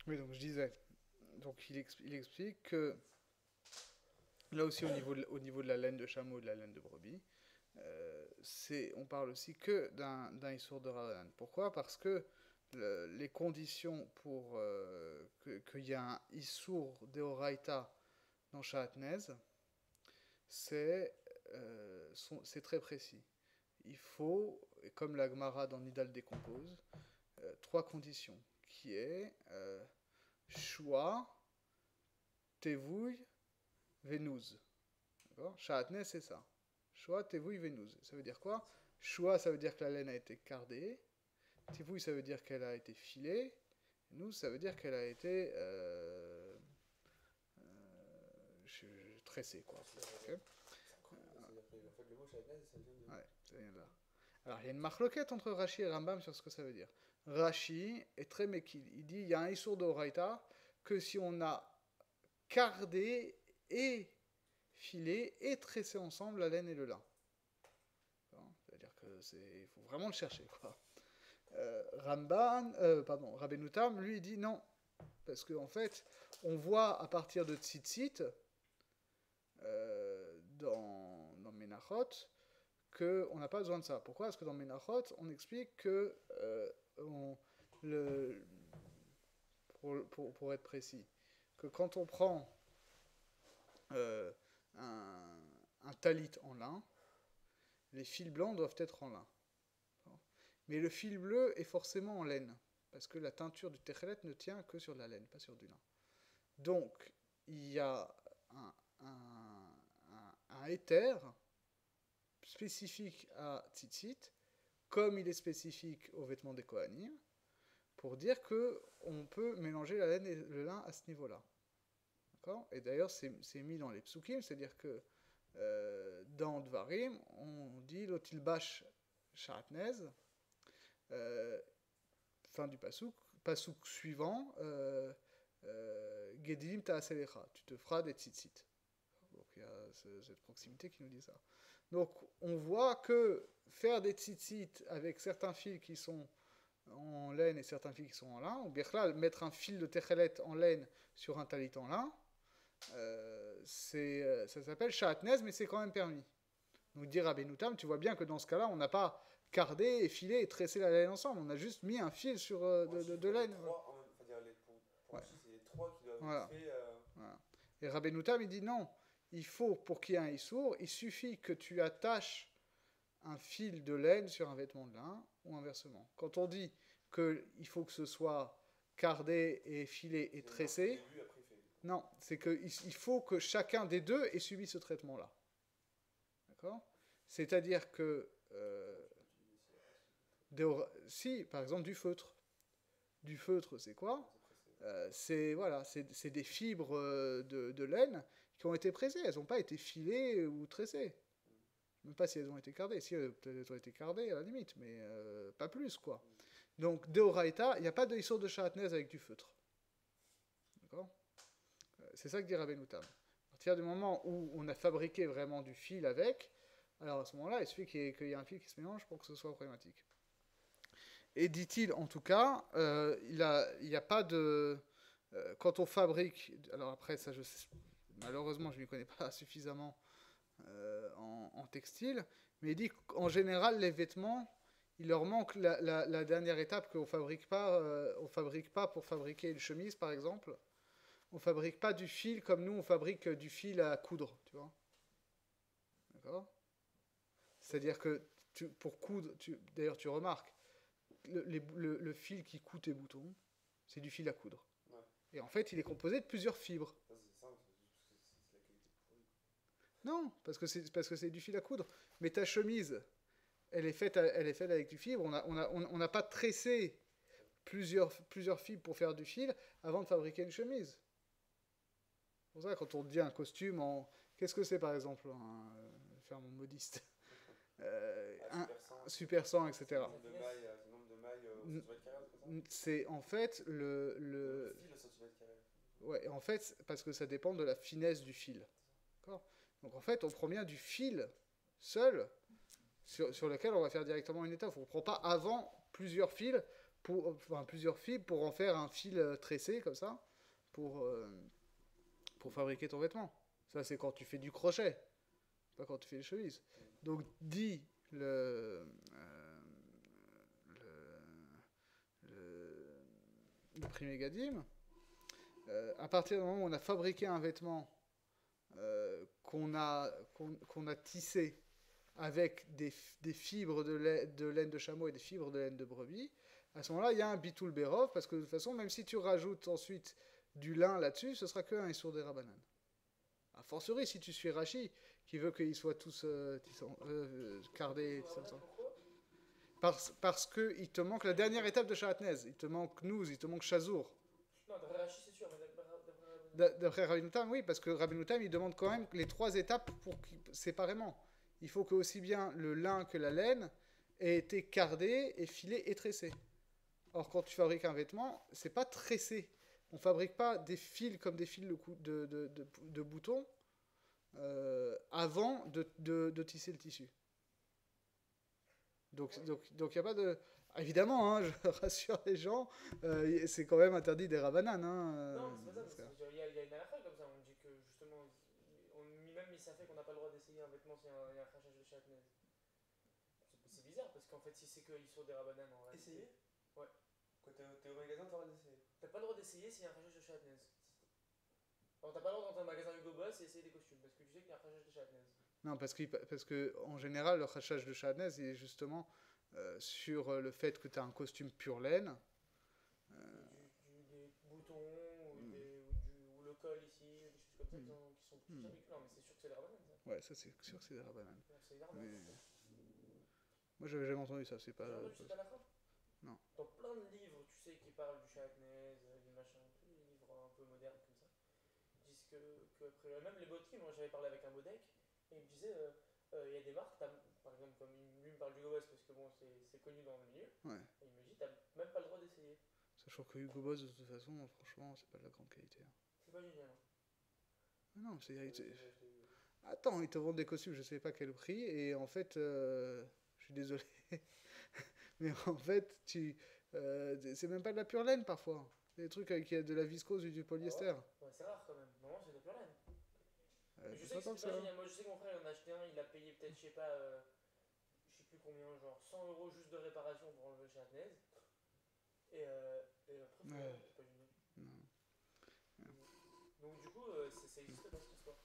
Oui, donc je disais. Donc il explique que là aussi au niveau de la laine de chameau et de la laine de brebis, on parle aussi que d'un issour de Ravanan. Pourquoi? Parce que les conditions pour qu'il y ait un issour deoraita dans Shahatnez, c'est c'est très précis. Il faut, et comme la Gemara dans Nidal décompose, trois conditions, qui est Shua, Tevouille, Vénouz. D'accord? Shahatnez, c'est ça. Shua, Tevouille, Vénouz. Ça veut dire quoi? Shua, ça veut dire que la laine a été cardée. Tevouille, ça veut dire qu'elle a été filée. Vénouz, ça veut dire qu'elle a été tressée, quoi. Ok. C'est-à-dire que en fait, le mot Shahatnez, ça vient de. Ouais, ça vient de là. Alors, il y a une marloquette entre Rashi et Rambam sur ce que ça veut dire. Rashi est très méquille. Il dit il y a un issour de Horaïta que si on a cardé et filé et tressé ensemble la laine et le lin. C'est-à-dire que il faut vraiment le chercher, quoi. Rabbeinu Tam, lui, il dit non. Parce qu'en fait, on voit à partir de Tzitzit, dans Menachot, qu'on n'a pas besoin de ça. Pourquoi? Parce que dans Menachot, on explique que, le, pour être précis, que quand on prend euh, un, un talit en lin, les fils blancs doivent être en lin. Mais le fil bleu est forcément en laine, parce que la teinture du techelet ne tient que sur de la laine, pas sur du lin. Donc, il y a un, un, un éther spécifique à tzitzit, comme il est spécifique aux vêtements des Kohanim, pour dire que on peut mélanger la laine et le lin à ce niveau-là. D'accord? Et d'ailleurs, c'est mis dans les psukim, c'est-à-dire que dans Dvarim, on dit l'otilbash sharatnez, euh, fin du pasouk, pasouk suivant, Gedilim ta'aselecha, tu te feras des tzitzit. Donc il y a cette proximité qui nous dit ça. Donc on voit que faire des tzitzit avec certains fils qui sont en laine et certains fils qui sont en lin, ou bien là, mettre un fil de techelet en laine sur un talit en lin, ça s'appelle shahatnez, mais c'est quand même permis. Donc dire à Benoutam, tu vois bien que dans ce cas-là, on n'a pas cardé et filé et tressé la laine ensemble, on a juste mis un fil sur, Rachi, de pour les laine. trois, enfin, pour Ouais, Rachi, c'est les trois qui doivent être voilà. faits. Voilà. Et Rabbenoutam, il dit non, il faut, pour qu'il y ait un issour, il suffit que tu attaches un fil de laine sur un vêtement de lin, ou inversement. Quand on dit qu'il faut que ce soit cardé et filé et Il y en a un tout tressé, début, après il fait. non, c'est qu'il faut que chacun des deux ait subi ce traitement-là. D'accord? C'est-à-dire que, Attends, je peux utiliser si, par exemple, du feutre. Du feutre, c'est Ah, quoi? c'est pressé. C'est voilà, c'est des fibres de laine qui ont été pressées. Elles n'ont pas été filées ou tressées. Hmm. Même pas si elles ont été cardées. Si peut-être elles ont été cardées à la limite, mais pas plus quoi. Hmm. Donc Deoraita, il n'y a pas de histoire de charatnez avec du feutre. D'accord? C'est ça que dit Rabbenoutam. À partir du moment où on a fabriqué vraiment du fil avec, alors à ce moment-là, il suffit qu'il y ait un fil qui se mélange pour que ce soit problématique. Et dit-il, en tout cas, il y a pas de... quand on fabrique... Alors après, ça, malheureusement, je ne m'y connais pas suffisamment en textile, mais il dit qu'en général, les vêtements, il leur manque la dernière étape qu'on on fabrique pas pour fabriquer une chemise, par exemple. On fabrique pas du fil comme nous, on fabrique du fil à coudre, tu vois. D'accord? C'est-à-dire que pour coudre, d'ailleurs, tu remarques, le fil qui coud tes boutons, c'est du fil à coudre. Ouais. Et en fait, il est composé de plusieurs fibres. Ça, c'est simple, c'est la qualité du produit. Non, parce que c'est du fil à coudre. Mais ta chemise, elle est faite avec du fibre. On n'a pas tressé plusieurs fibres pour faire du fil avant de fabriquer une chemise. C'est pour ça, quand on dit un costume en... Qu'est-ce que c'est, par exemple, faire mon modiste? Ah, Un super 100, super 100, c'est le etc. nombre de mailles, c'est le nombre de mailles au centimètre carré, c'est ça? C'est en fait Non, le fil au centimètre carré. Ouais, en fait, parce que ça dépend de la finesse du fil. C'est ça. D'accord? Donc en fait, on prend bien du fil seul sur lequel on va faire directement une étoffe. On ne prend pas avant plusieurs fils enfin, plusieurs fibres pour en faire un fil tressé comme ça, pour, euh, pour fabriquer ton vêtement. Ça, c'est quand tu fais du crochet, pas quand tu fais les chemises. Donc, dit le Pri Megadim, à partir du moment où on a fabriqué un vêtement qu'on a tissé avec des fibres de laine de chameau et des fibres de laine de brebis, à ce moment-là, il y a un bitul berov, parce que de toute façon, même si tu rajoutes ensuite du lin là-dessus, ce sera que un issour des rabanan. A fortiori, si tu suis Rashi, qui veut qu'ils soient tous cardés, parce que il te manque la dernière étape de Shahatnez. Il te manque Nouz, il te manque Chazour. Non, d'après Rashi, c'est sûr, mais D'après Rabbi Noutam, oui, parce que Rabbi Noutam, il demande quand même les 3 étapes séparément. Il faut que aussi bien le lin que la laine ait été cardé et filé et tressé. Or, quand tu fabriques un vêtement, c'est pas tressé. On fabrique pas des fils comme des fils de boutons avant de tisser le tissu. Donc, il n'y a pas de. Évidemment, hein, je rassure les gens, c'est quand même interdit des rabananes. Hein, non, c'est pas ça, parce qu'il y a une halakha comme ça, on dit que justement, même ça fait qu'on n'a pas le droit d'essayer un vêtement s'il y a un crachage de chatnez. C'est bizarre, parce qu'en fait, si c'est qu'ils sont des rabananes en réalité. Essayer. Ouais. Quand t'es au magasin, t'as le droit d'essayer. T'as pas le droit d'essayer s'il y a un crachage de chatnez. Alors, t'as pas le droit d'entrer dans un magasin Hugo Boss et essayer des costumes, parce que tu sais qu'il y a un crachage de chatnez. Non, parce que en général, le crachage de Shahanez, il est justement sur le fait que tu as un costume pure laine. Des boutons, ou le col ici, des choses comme ça qui sont plus ridicules. Non, mais c'est sûr que c'est des rabananes, ça. Ouais, ça c'est sûr que c'est des rabananes. C'est énorme. Mais... Moi j'avais jamais entendu ça, c'est pas. T'as entendu cette halakha ? Non. Dans plein de livres, tu sais, qui parlent du chatnez, du machin, tous les livres un peu modernes comme ça, ils disent que après, même les bottines, moi j'avais parlé avec un bodek, et il me disait, il y a des marques, par exemple, comme lui me parle du Gobos, parce que bon, c'est connu dans le milieu, Ouais. et il me dit, t'as même pas le droit d'essayer. Sachant que Hugo Boss, de toute façon, franchement, c'est pas de la grande qualité. Hein. C'est pas génial. Hein. Non, Attends, ils te vendent des costumes, je sais pas quel prix, et en fait, je suis désolé, mais en fait, c'est même pas de la pure laine parfois. Des trucs avec de la viscose ou du polyester. Ah ouais, c'est rare quand même. Normalement, c'est de la pure laine. Je sais que c'est pas génial. Moi, je sais que mon frère il en a acheté un, il a payé peut-être, je sais pas, je sais plus combien, genre 100 € juste de réparation pour enlever le chatnez. Et après, c'est pas génial. Non. Donc, du coup, ça existe pas cette histoire.